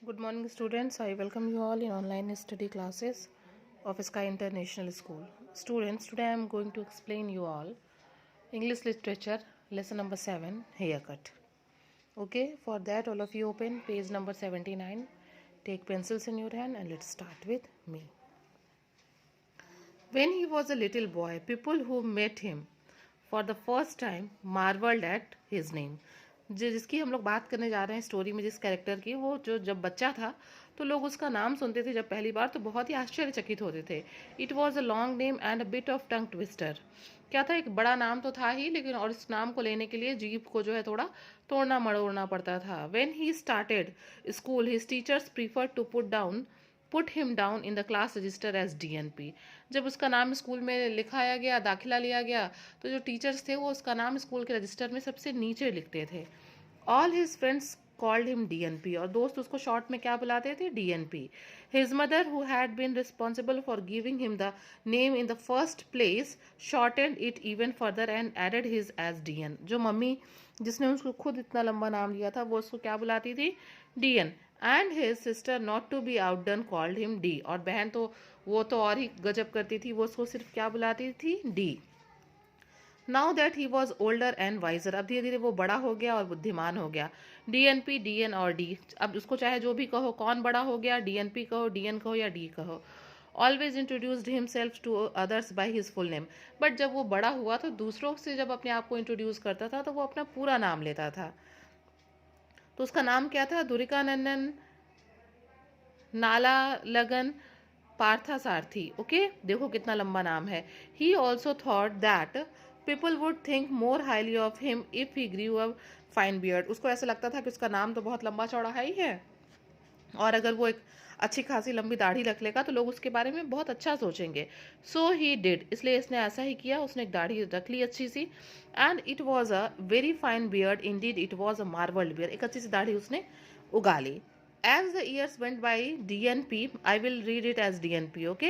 Good morning, students. I welcome you all in online study classes of Sky International School. Students, today I am going to explain you all English literature lesson number 7, haircut. Okay, for that all of you open page number 79. Take pencils in your hand and let's start with me. When he was a little boy, people who met him for the first time marveled at his name. जिसकी हम लोग बात करने जा रहे हैं story में, जिस कैरेक्टर की, वो जो जब बच्चा था तो लोग उसका नाम सुनते थे जब पहली बार तो बहुत ही आश्चर्यचकित होते थे. It was a long name and a bit of tongue twister. क्या था, एक बड़ा नाम तो था ही, लेकिन और इस नाम को लेने के लिए जीभ को जो है थोड़ा तोड़ना मड़ोड़ना पड़ता था. When he started school his teachers prefer to put him down in the class register as DNP. जब उसका नाम स्कूल में लिखाया गया, दाखिला लिया गया, तो जो टीचर्स थे वो उसका नाम स्कूल के रजिस्टर में सबसे नीचे लिखते थे. All his friends called him DNP. और दोस्त उसको शॉर्ट में क्या बुलाते थे? DNP. His mother, who had been responsible for giving him the name in the first place, shortened it even further and added his as DN. जो मम्मी जिसने उसको खुद इतना लंबा नाम लिया था वो उसको क्या बुलाती थी? DN. And his sister, not to be outdone, called him D. और बहन तो वो तो और ही गजब करती थी, वो उसको सिर्फ क्या बुलाती थी? D. Now that he was older and wiser. अब धीरे धीरे वो बड़ा हो गया और बुद्धिमान हो गया. DNP, DN और D. अब उसको चाहे जो भी कहो, कौन बड़ा हो गया? DNP कहो, DN कहो या D कहो. Always introduced himself to others by his full name. But जब वो बड़ा हुआ तो दूसरों से जब अपने आप को इंट्रोड्यूस करता था तो वो अपना पूरा नाम लेता था. तो उसका नाम क्या था? दुरिकानंदन नाला लगन पार्था सारथी. ओके, देखो कितना लंबा नाम है. He also thought that people would think more highly of him if he grew a fine beard. उसको ऐसा लगता था कि उसका नाम तो बहुत लंबा चौड़ा है ही है, और अगर वो एक अच्छी खासी लंबी दाढ़ी रख लेगा तो लोग उसके बारे में बहुत अच्छा सोचेंगे. सो ही डिड. इसलिए इसने ऐसा ही किया, उसने एक दाढ़ी रख ली अच्छी सी. And it was a very fine beard indeed. It was a marvelled beard. एक अच्छी सी दाढ़ी उसने उगा ली. As the years went by, DNP, I will read it as DNP, okay?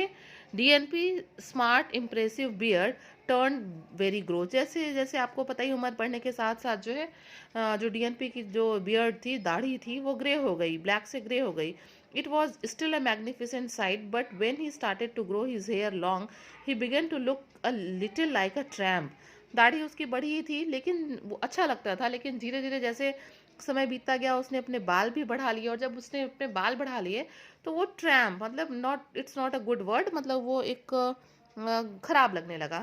DNP, smart, impressive beard, turned very gross. जैसे जैसे आपको पता ही, उम्र बढ़ने के साथ साथ जो है जो DNP की जो बियर्ड थी, दाढ़ी थी, वो ग्रे हो गई, ब्लैक से ग्रे हो गई. It was still a magnificent sight, but when he started to grow his hair long, he began to look a little like a tramp. दाढ़ी उसकी बढ़ी ही थी, लेकिन वो अच्छा लगता था, लेकिन धीरे धीरे जैसे समय बीतता गया उसने अपने बाल भी बढ़ा लिए, और जब उसने अपने बाल बढ़ा लिए तो वो ट्रैम्प, मतलब not, it's not a good word, मतलब वो एक खराब लगने लगा.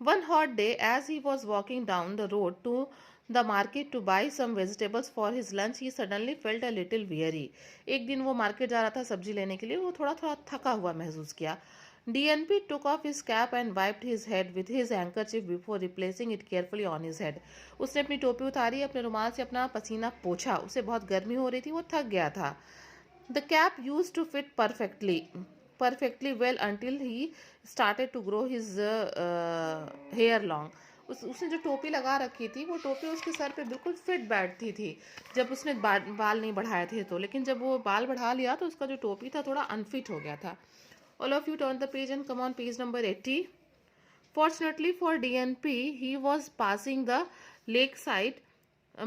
One hot day as he was walking down the road to the market to buy some vegetables for his lunch, he suddenly felt a little weary. एक दिन वो market जा रहा था सब्जी लेने के लिए, वो थोड़ा थोड़ा थका हुआ महसूस किया. DNP took off his cap and wiped his head with his handkerchief before replacing it carefully on his head. उसने अपनी टोपी उतारी, अपने रुमाल से अपना पसीना पोंछा. उसे बहुत गर्मी हो रही थी, वो थक गया था. The cap used to fit perfectly well until he started to grow his hair long. उसने जो टोपी लगा रखी थी, वो टोपी उसके सर पे बिल्कुल फिट बैठती थी जब उसने बाल नहीं बढ़ाए थे तो. लेकिन जब वो बाल बढ़ा लिया तो उसका जो टोपी था थोड़ा अनफिट हो गया था. All of you turn the page and come on page number 80. Fortunately for DNP, he was passing the lakeside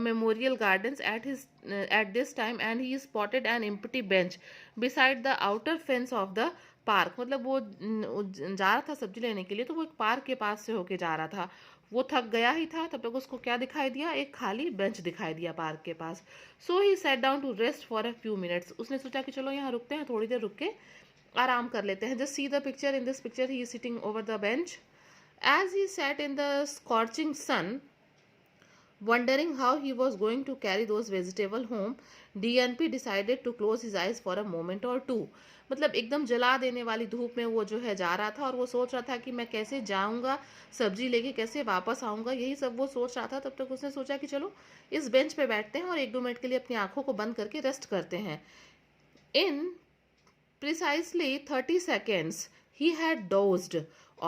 memorial gardens at this time, and he spotted an empty bench beside the outer fence of the park. मतलब वो जा रहा था सब्जी लेने के लिए, तो वो एक पार्क के पास से होके जा रहा था. वो थक गया ही था, तब तक उसको क्या दिखाई दिया? एक खाली बेंच दिखाई दिया पार्क के पास. So he sat down to rest for a few minutes. उसने सोचा कि चलो यहाँ रुकते हैं, थोड़ी देर रुक के आराम कर लेते हैं. Just see the picture. In this picture he is sitting over the bench. As he sat in the scorching sun wondering how he was going to carry those vegetable home, DNP decided to close his eyes for a moment or two. मतलब एकदम जला देने वाली धूप में वो जो है जा रहा था, और वो सोच रहा था कि मैं कैसे जाऊंगा सब्जी लेके, कैसे वापस आऊंगा, यही सब वो सोच रहा था. तब तक उसने सोचा कि चलो इस बेंच पे बैठते हैं और 1-2 मिनट के लिए अपनी आंखों को बंद करके रेस्ट करते हैं. इन precisely 30 seconds he had dozed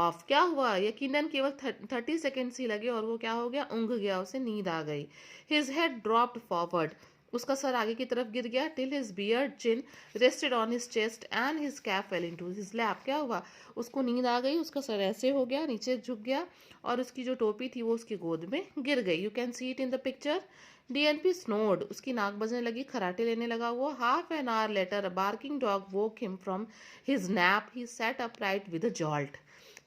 off. क्या हुआ? यकीनन केवल 30 seconds ही लगे और वो क्या हो गया? ऊँघ गया, उसे नींद आ गई. His head dropped forward. उसका सर आगे की तरफ गिर गया. Till his beard chin rested on his chest and his cap fell into his lap. क्या हुआ? उसको नींद आ गई, उसका सर ऐसे हो गया, नीचे झुक गया, और उसकी जो टोपी थी वो उसकी गोद में गिर गई. You can see it in the picture. D N P snored, उसकी नाक बजने लगी, खराटे लेने लगा वो. Half an hour later a barking dog woke him from his nap. He sat upright with a jolt.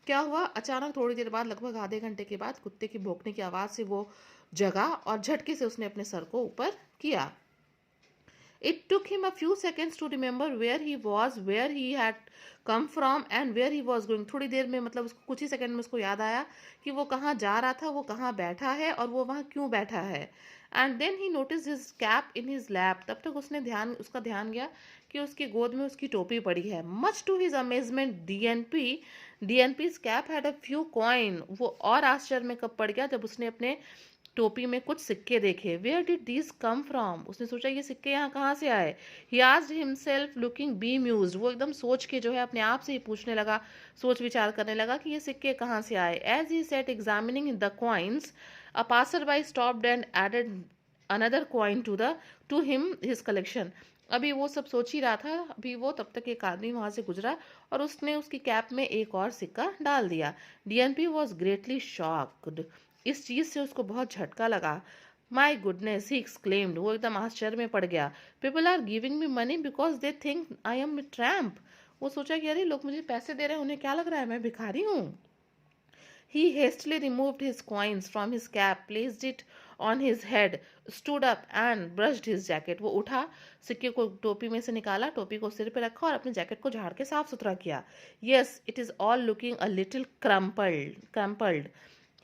क्या हुआ, अचानक थोड़ी देर बाद, लगभग आधे घंटे के बाद, कुत्ते की भौंकने की आवाज से वो जगा और झटके से उसने अपने सर को ऊपर किया. It took him a few seconds to remember where he was, where he had come from and where he was going. थोड़ी देर में, मतलब उसको कुछ ही सेकंड में उसको याद आया कि वो कहाँ जा रहा था, वो कहाँ बैठा है और वो वहाँ क्यों बैठा है. And then he notice his cap in his lap. तब तक उसका ध्यान गया कि उसकी गोद में उसकी टोपी पड़ी है. Much to his amazement D N P's cap had a few coin. वो और आश्चर्य में कब पड़ गया जब उसने अपने टोपी में कुछ सिक्के देखे. Where did these come from. उसने सोचा ये सिक्के यहाँ कहाँ से आए. He asked himself looking bemused. वो एकदम सोच के जो है अपने आप से ही पूछने लगा, सोच विचार करने लगा कि ये सिक्के कहाँ से आए. As he sat examining the coins, a passer by stopped and added another coin to him his collection. अभी वो सब सोच ही रहा था, अभी वो तब तक एक आदमी वहां से गुजरा और उसने उसकी कैप में एक और सिक्का डाल दिया. D N P was greatly shocked. इस चीज से उसको बहुत झटका लगा. My goodness, he exclaimed. वो एकदम आश्चर्य में पड़ गया. People are giving me money because they think I am a tramp. वो सोचा कि अरे लोग मुझे पैसे दे रहे हैं, उन्हें क्या लग रहा है मैं भिखारी हूँ. He hastily removed his coins from his cap, placed it on his head, stood up and brushed his jacket. वो उठा, सिक्के को टोपी में से निकाला, टोपी को सिर पे रखा और अपने जैकेट को झाड़ के साफ सुथरा किया. Yes, it is all looking a little crumpled.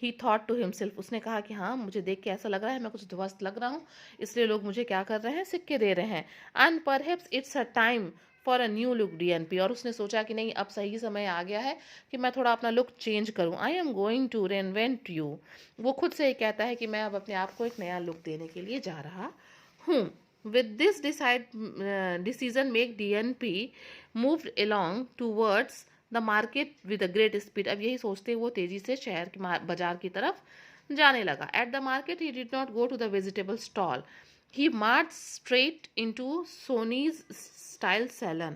He thought to himself. उसने कहा कि हाँ, मुझे देख के ऐसा लग रहा है मैं कुछ ध्वस्त लग रहा हूँ, इसलिए लोग मुझे क्या कर रहे हैं, सिक्के दे रहे हैं. And perhaps it's a time for a new look DNP. और उसने सोचा कि नहीं, अब सही समय आ गया है कि मैं थोड़ा अपना लुक चेंज करूं. I am going to reinvent you. वो खुद से ही कहता है कि मैं अब अपने आप को एक नया लुक देने के लिए जा रहा हूँ. With this decision make DNP moved along towards the market with a great speed. अब यही सोचते वो तेजी से शहर के बाजार की तरफ जाने लगा. At the market he did not go to the vegetable stall. He march straight into Soni's style salon.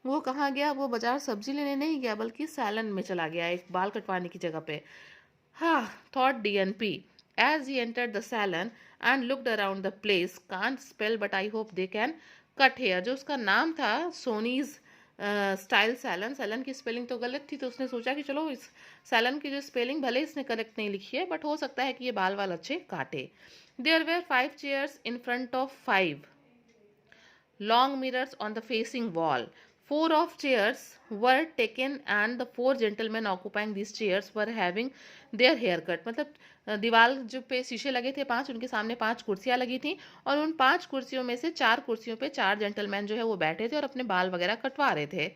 वो कहाँ गया, वो बाजार सब्जी लेने नहीं गया बल्कि सैलन में चला गया, एक बाल कटवाने की जगह पे. हाँ, thought D N P as he entered the salon and looked around the place. Can't spell but I hope they can cut hair. जो उसका नाम था सोनीज स्टाइल सैलन, सैलन की स्पेलिंग तो गलत थी, तो उसने सोचा कि चलो इस सैलन की जो स्पेलिंग भले इसने करेक्ट नहीं लिखी है, बट हो सकता है कि ये बाल वाल अच्छे काटे. There were 5 chairs in front of 5 long mirrors on the facing wall. 4 of chairs were taken and the 4 gentlemen occupying these chairs were having their haircut. मतलब दीवार जो पे शीशे लगे थे 5, उनके सामने 5 कुर्सियां लगी थी और उन 5 कुर्सियों में से 4 कुर्सियों पे 4 जेंटलमैन जो है वो बैठे थे और अपने बाल वगैरह कटवा रहे थे.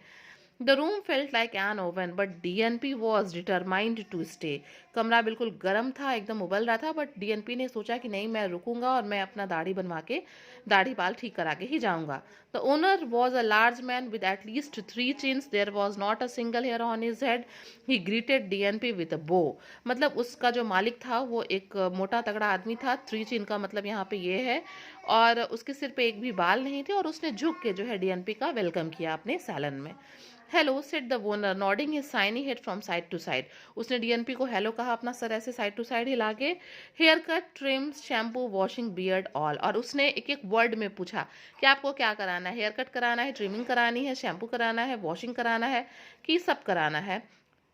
The room felt like an oven but D N P was determined to stay. कमरा बिल्कुल गर्म था, एकदम उबल रहा था, बट डीएनपी ने सोचा कि नहीं, मैं रुकूंगा और मैं अपना दाढ़ी बनवा के दाढ़ी बाल ठीक करा के ही जाऊंगा. The owner was a large man with at least 3 chins. There was not a single hair on his head. He greeted D N P with a bow. मतलब उसका जो मालिक था वो एक मोटा तगड़ा आदमी था. 3 chin का मतलब यहाँ पे ये है, और उसके सिर पे एक भी बाल नहीं थे और उसने झुक के जो है डीएनपी का वेलकम किया अपने सैलन में. Hello said the owner nodding his shiny head from side to side. उसने डीएनपी को हेलो कहा, अपना सर ऐसे साइड टू साइड हिला के. Hair cut, trim, shampoo, washing, beard, all. और उसने एक एक वर्ड में पूछा कि आपको क्या कराना है, हेयर कट कराना है, ट्रिमिंग करानी है, शैम्पू कराना है, वॉशिंग कराना है, कि सब कराना है.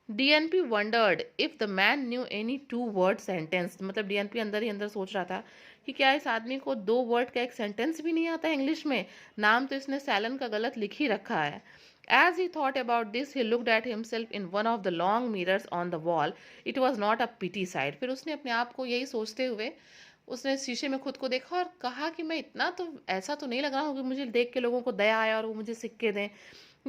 D N P wondered if the man knew any 2 word sentence. मतलब डीएनपी अंदर ही अंदर सोच रहा था कि क्या इस आदमी को 2 वर्ड का एक सेंटेंस भी नहीं आता है इंग्लिश में. नाम तो इसने सैलन का गलत लिख ही रखा है. As he thought about this, he looked at himself in one of the long mirrors on the wall. It was not a pretty sight. फिर उसने अपने आप को यही सोचते हुए उसने शीशे में खुद को देखा और कहा कि मैं इतना तो ऐसा तो नहीं लग रहा हूँ कि मुझे देख के लोगों को दया आया और वो मुझे सिक्के दें.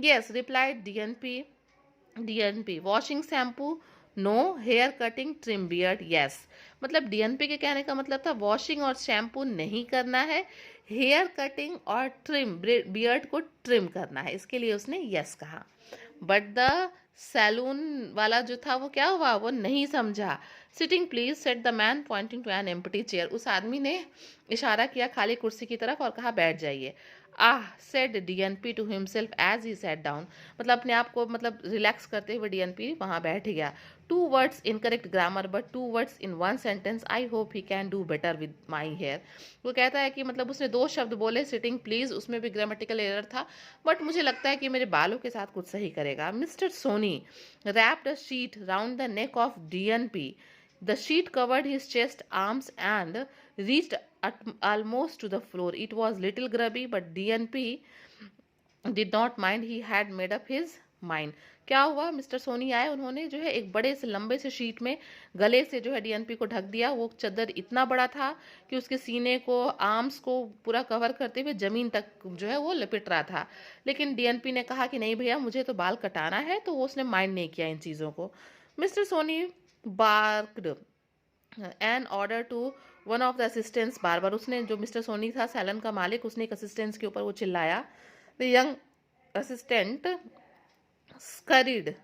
Yes, replied DNP. Washing, shampoo, no. Hair cutting, trim, beard, yes. मतलब डीएनपी के कहने का मतलब था वॉशिंग और शैम्पू नहीं करना है, हेयर कटिंग और ट्रिम, बियर्ड को ट्रिम करना है. इसके लिए उसने यस कहा. बट द सैलून वाला जो था वो क्या हुआ, वो नहीं समझा. Sitting please, said the man pointing to an empty chair. उस आदमी ने इशारा किया खाली कुर्सी की तरफ और कहा बैठ जाइए। Ah, said D N P to himself as he sat down. मतलब अपने आप को मतलब रिलैक्स करते हुए डीएनपी वहां बैठ गया। Two words incorrect grammar but two words in one sentence, I hope he can do better with my hair. वो कहता है कि मतलब उसने दो शब्द बोले, सिटिंग प्लीज, उसमें भी ग्रामेटिकल एरर था, बट मुझे लगता है कि मेरे बालों के साथ कुछ सही करेगा। Mister Soni wrapped a sheet round the neck of D N P. The sheet covered his chest, arms, and reached almost to the floor. It was little grubby, but DNP did not mind. He had made up his mind. क्या हुआ, mister Soni आए, उन्होंने जो है एक बड़े से लंबे से शीट में गले से जो है डीएनपी को ढक दिया। वो चादर इतना बड़ा था कि उसके सीने को, आर्म्स को पूरा कवर करते हुए जमीन तक जो है वो लपेट रहा था। लेकिन डीएनपी ने कहा कि नहीं भैया, मुझे तो बाल कटाना है, तो वो उसने माइंड नहीं किया इन चीज़ों को। Mr Soni barked an order to one of the assistants. बार बार उसने, जो मिस्टर सोनी था सैलन का मालिक, उसने एक असिस्टेंट्स के ऊपर वो चिल्लाया। द यंग असिस्टेंट स्करीड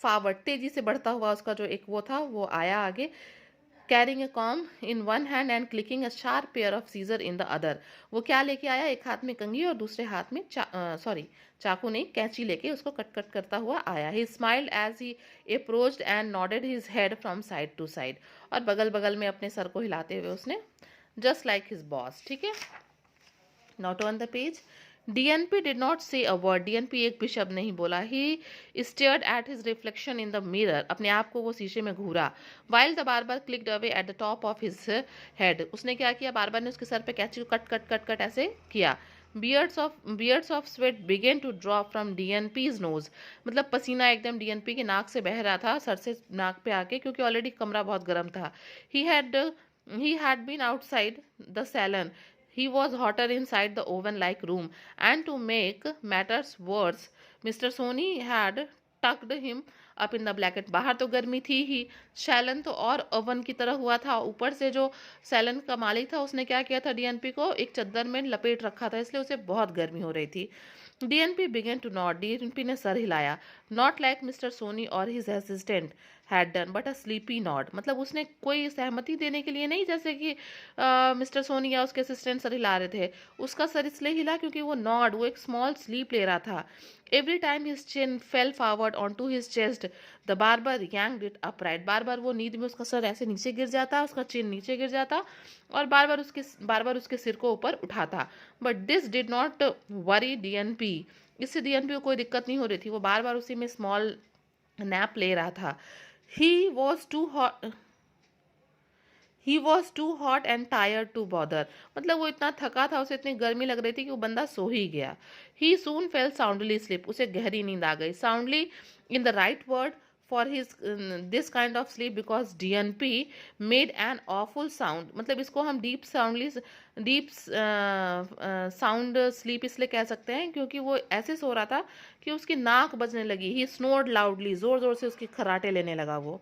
फॉरवर्ड, तेजी से बढ़ता हुआ उसका जो एक वो था वो आया आगे, carrying a comb in one hand and clicking a sharp pair of scissor in the other. वो क्या लेके आया, एक हाथ में कंघी और दूसरे हाथ में चाकू नहीं, कैंची लेके उसको कट कट करता हुआ आया। He smiled as he approached and nodded his head from side to side, और बगल बगल में अपने सर को हिलाते हुए उसने, जस्ट लाइक हिज बॉस। ठीक है, now turn the page. D N P did not say a word. D N P एक भी शब्द नहीं बोला। He stared at his reflection in the mirror, अपने आप को वो शीशे में घूरा। While the barber clicked away at the top of his head, उसने क्या किया, बार्बर ने उसके सर पे कैंची को कट कट कट कट ऐसे किया। Beards of sweat began to drop from D N P's nose, मतलब पसीना एकदम डीएनपी के नाक से बह रहा था, सर से नाक पे आके, क्योंकि ऑलरेडी कमरा बहुत गर्म था। He had been outside the salon. He was hotter inside the oven-like room, and to make matters worse, Mr. Sony had tucked him up in the blanket. बाहर तो गर्मी थी ही, सैलन तो और ओवन की तरह हुआ था। ऊपर से जो सैलन का मालिक था उसने क्या किया था, डीएनपी को एक चद्दर में लपेट रखा था, इसलिए उसे बहुत गर्मी हो रही थी। D N P began to nod, D N P ने सर हिलाया। नॉट लाइक मिस्टर सोनी और his assistant had done, but a sleepy nod, मतलब उसने कोई सहमति देने के लिए नहीं, जैसे कि मिस्टर सोनी या उसके असिस्टेंट सर हिला रहे थे। उसका सर इसलिए हिला क्योंकि वो नॉड, वो एक स्मॉल स्लीप ले रहा था। Every time his chin fell forward on to his chest, the barber yanked it upright. बार बार वो नींद में उसका सर ऐसे नीचे गिर जाता, उसका चिन नीचे गिर जाता, और बार बार उसके सिर को ऊपर उठाता। But this did not worry DNP, इससे डीएनपी को कोई दिक्कत नहीं हो रही थी, वो बार बार उसी में स्मॉल नैप ले रहा था। He was too hot and tired to bother, मतलब वो इतना थका था, उसे इतनी गर्मी लग रही थी कि वो बंदा सो ही गया। ही सून फेल साउंडली स्लीप, उसे गहरी नींद आ गई। Soundly in the right word for his this kind of sleep, because DNP made an awful sound, मतलब इसको हम डीप साउंड स्लीप इसलिए कह सकते हैं क्योंकि वो ऐसे सो रहा था कि उसकी नाक बजने लगी। ही स्नोर्ड लाउडली, जोर जोर से उसकी खराटे लेने लगा वो।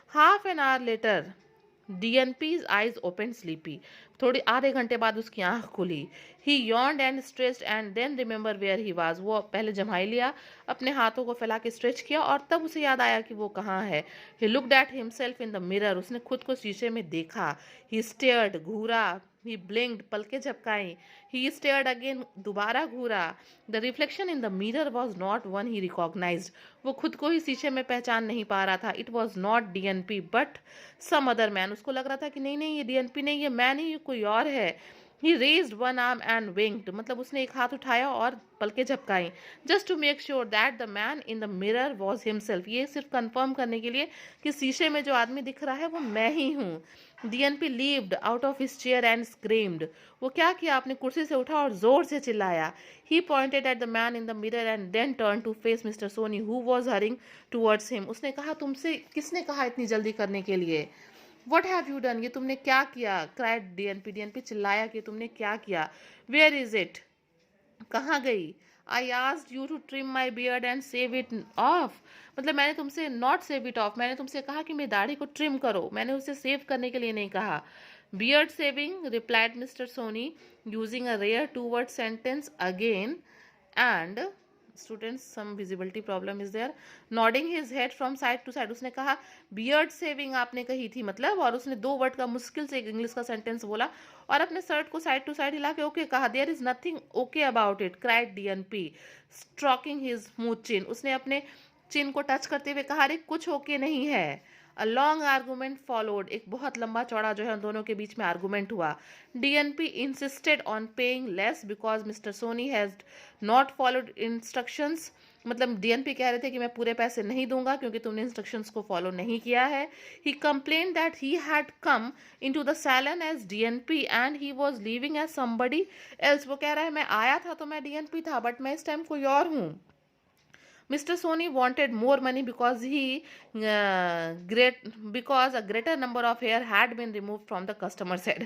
Half an hour later D N P's eyes open sleepy, थोड़ी आधे घंटे बाद उसकी आंख खुली। He yawned and stretched and then remember where he was, वो पहले जमाई लिया, अपने हाथों को फैला के स्ट्रेच किया, और तब उसे याद आया कि वो कहाँ है। He looked at himself in the mirror, उसने खुद को शीशे में देखा। ही स्टेयर्ड, घूरा। ही ब्लिंक्ड, पलके झपकाई। ही स्टेयर्ड अगेन, दोबारा घूरा। The reflection in the mirror was not one he recognized, वो खुद को ही शीशे में पहचान नहीं पा रहा था। It was not D N P but some other man, उसको लग रहा था कि नहीं नहीं ये डीएनपी नहीं, ये मैन ही, ये कोई और है। He raised one arm and winked, मतलब उसने एक हाथ उठाया और पलके झपकाई, just to make sure that the man in the mirror was himself, ये सिर्फ कंफर्म करने के लिए कि शीशे में जो आदमी दिख रहा है वो मैं ही हूँ। DNP levied out of his chair and screamed, वो क्या किया, अपनी कुर्सी से उठा और जोर से चिल्लाया। He pointed at the man in the mirror and then turn to face Mr Soni who was hurrying towards him, उसने कहा तुमसे किसने कहा इतनी जल्दी करने के लिए, वट हैव यू डन, ये तुमने क्या किया, क्राइड डीएनपी, डीएनपी चिल्लाया कि तुमने क्या किया। वेयर इज इट, कहाँ गई। I asked you to trim my beard and shave it off, मतलब मैंने तुमसे नॉट सेव इट ऑफ, मैंने तुमसे कहा कि मेरी दाढ़ी को ट्रिम करो, मैंने उसे सेव करने के लिए नहीं कहा। Beard shaving, replied mister Soni using a rare two word sentence again and students some visibility problem is there. Nodding his head from side to side. उसने कहा बियर्ड सेविंग आपने कही थी मतलब, और उसने 2 वर्ड का मुश्किल से एक इंग्लिश का सेंटेंस बोला और अपने शर्ट को साइड टू साइड हिला के ओके कहा. There is nothing okay about it cried D N P stroking his smooth chin. उसने अपने चिन को टच करते हुए कहा अरे कुछ ओके नहीं है. A long argument followed. एक बहुत लंबा चौड़ा जो है उन दोनों के बीच में आर्गूमेंट हुआ. D N P insisted on paying less because mister Soni has not followed instructions. मतलब डीएनपी कह रहे थे कि मैं पूरे पैसे नहीं दूंगा क्योंकि तुमने इंस्ट्रक्शंस को फॉलो नहीं किया है. He complain that he had come into the salon as D N P and he was leaving as somebody else. वो कह रहा है मैं आया था तो मैं डीएनपी था बट मैं इस टाइम कोई और हूँ. Mr. Soni wanted more money because because a greater number of hair had been removed from the customer's head.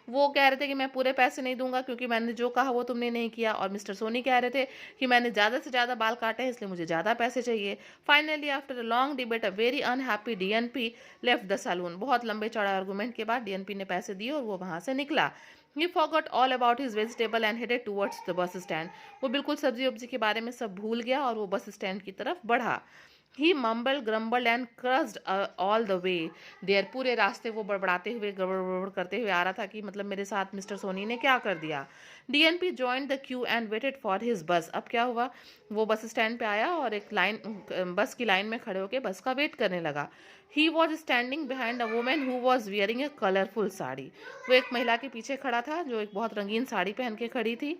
वो कह रहे थे कि मैं पूरे पैसे नहीं दूंगा क्योंकि मैंने जो कहा वो तुमने नहीं किया, और मिस्टर सोनी कह रहे थे कि मैंने ज़्यादा से ज़्यादा बाल काटे हैं इसलिए मुझे ज़्यादा पैसे चाहिए. Finally after a long debate a very unhappy D N P left the salon. बहुत लंबे चौड़े आर्गूमेंट के बाद डीएनपी ने पैसे दिए और वो वहाँ से निकला. He forgot all about his vegetable and headed towards the bus stand. वो बिल्कुल सब्जी वब्जी के बारे में सब भूल गया और वो बस स्टैंड की तरफ बढ़ा. He mumbled, grumbled and cursed all the way there. पूरे रास्ते वो बड़बड़ाते हुए गड़बड़ करते हुए आ रहा था कि मतलब मेरे साथ मिस्टर सोनी ने क्या कर दिया. DNP joined the queue and waited for his bus. अब क्या हुआ, वो बस स्टैंड पे आया और एक लाइन बस की लाइन में खड़े होकर बस का वेट करने लगा. He was standing behind a woman who was wearing a colorful sari. वो एक महिला के पीछे खड़ा था जो एक बहुत रंगीन साड़ी पहन के खड़ी थी.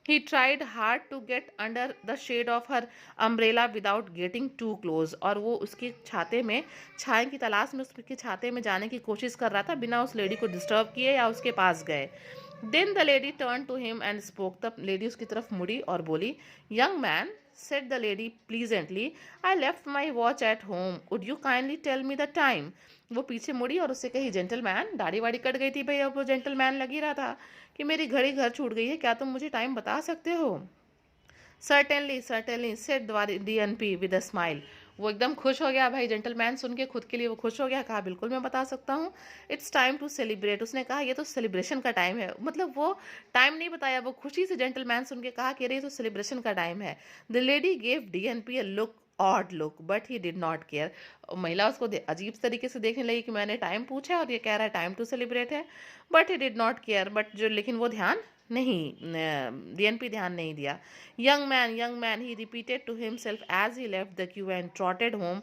He tried hard to get under the shade of her umbrella without getting too close. और वो उसकी छाते में छाए की तलाश में उसके छाते में जाने की कोशिश कर रहा था बिना उस लेडी को डिस्टर्ब किए या उसके पास गए. Then the lady turned to him and spoke. तब लेडी उसकी तरफ मुड़ी और बोली, Young man, said the lady pleasantly, I left my watch at home. Would you kindly tell me the time? वो पीछे मुड़ी और उससे कही, जेंटलमैन, दाढ़ी वाड़ी कट गई थी भाई, अब वो जेंटलमैन लग ही रहा था कि मेरी घड़ी घर छूट गई है, क्या तुम मुझे टाइम बता सकते हो? Certainly, certainly, said DNP with a smile. वो एकदम खुश हो गया भाई, जेंटलमैन सुन के खुद के लिए वो खुश हो गया. कहा बिल्कुल मैं बता सकता हूँ. It's time to celebrate. उसने कहा ये तो सेलिब्रेशन का टाइम है. मतलब वो टाइम नहीं बताया, वो खुशी से जेंटलमैन सुन के कहा कि अरे ये तो सेलिब्रेशन का टाइम है. The lady gave DNP a look odd look but he did not care. महिला उसको अजीब तरीके से देखने लगी कि मैंने टाइम पूछा और ये कह रहा है टाइम टू सेलिब्रेट है. But he did not care. But जो लेकिन वो ध्यान नहीं, डीएनपी ध्यान नहीं दिया. Young man he repeated to himself as he left the queue and trotted home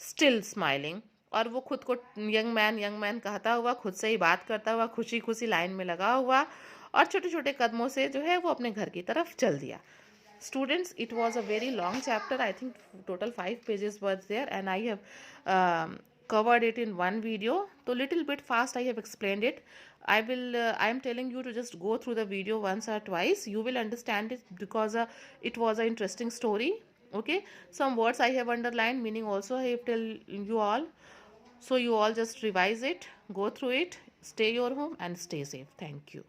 still smiling. और वो खुद को यंग मैन कहता हुआ खुद से ही बात करता हुआ खुशी खुशी लाइन में लगा हुआ और छोटे छोटे कदमों से जो है वो अपने घर की तरफ चल दिया. Students, it was a very long chapter. I think total 5 pages were there and I have covered it in one video. So little bit fast I have explained it. I am telling you to just go through the video once or twice. You will understand it because it was an interesting story. Okay, some words I have underlined, meaning also I have tell you all. So you all just revise it, go through it, stay your home and stay safe. Thank you.